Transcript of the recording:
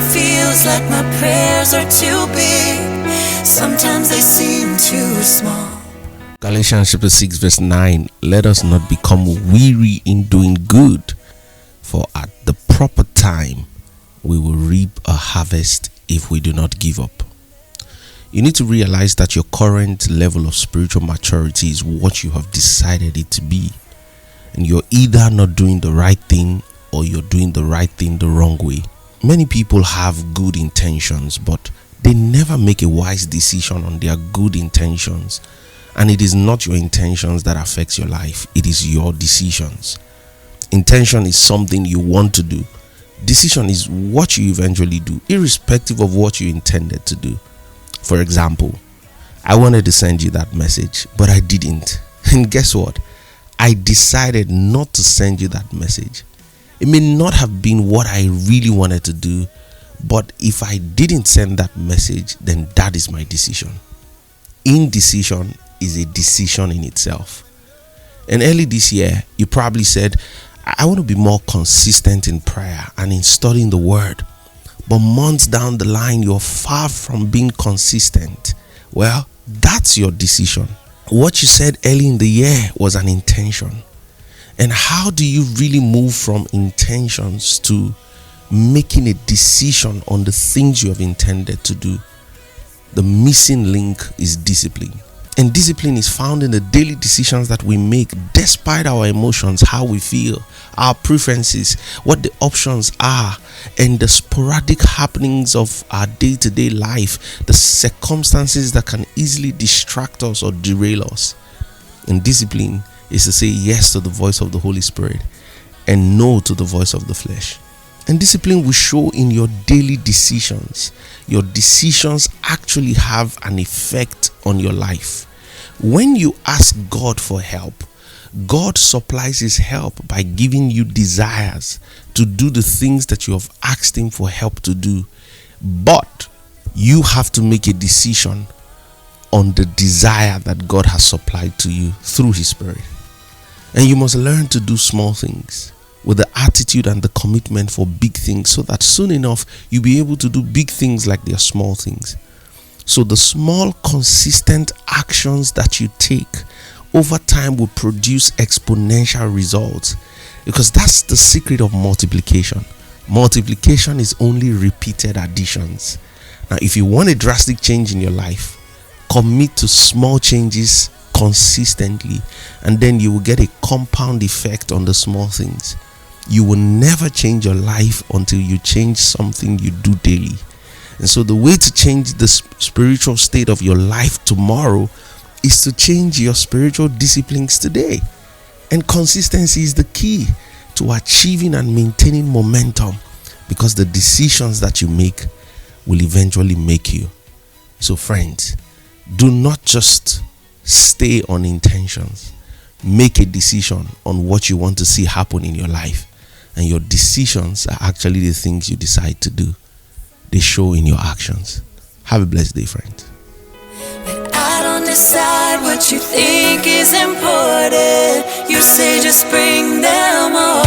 feels like my prayers are too big. Sometimes they seem too small. Galatians chapter 6 verse 9. Let us not become weary in doing good, for at the proper time we will reap a harvest if we do not give up. You need to realize that your current level of spiritual maturity is what you have decided it to be. And you're either not doing the right thing or you're doing the right thing the wrong way. Many people have good intentions, but they never make a wise decision on their good intentions. And it is not your intentions that affects your life. It is your decisions. Intention is something you want to do. Decision is what you eventually do, irrespective of what you intended to do. For example, I wanted to send you that message, but I didn't. And guess what? I decided not to send you that message. It may not have been what I really wanted to do, but if I didn't send that message, then that is my decision. Indecision is a decision in itself. And early this year, you probably said, I want to be more consistent in prayer and in studying the word. But months down the line, you're far from being consistent. Well, that's your decision. What you said early in the year was an intention. And how do you really move from intentions to making a decision on the things you have intended to do? The missing link is discipline. And discipline is found in the daily decisions that we make despite our emotions, how we feel, our preferences, what the options are, and the sporadic happenings of our day-to-day life, the circumstances that can easily distract us or derail us. And discipline is to say yes to the voice of the Holy Spirit and no to the voice of the flesh. And discipline will show in your daily decisions. Your decisions actually have an effect on your life. When you ask God for help, God supplies his help by giving you desires to do the things that you have asked him for help to do. But you have to make a decision on the desire that God has supplied to you through his Spirit. And you must learn to do small things with the attitude and the commitment for big things, so that soon enough you'll be able to do big things like they're small things. So the small, consistent actions that you take over time will produce exponential results, because that's the secret of multiplication. Multiplication is only repeated additions. Now, if you want a drastic change in your life, commit to small changes consistently, and then you will get a compound effect on the small things. You will never change your life until you change something you do daily. And so the way to change the spiritual state of your life tomorrow is to change your spiritual disciplines today. And consistency is the key to achieving and maintaining momentum, because the decisions that you make will eventually make you. So friends, do not just stay on intentions. Make a decision on what you want to see happen in your life. And your decisions are actually the things you decide to do. They show in your actions. Have a blessed day, friends. But I don't decide what you think is important. You say just bring them on.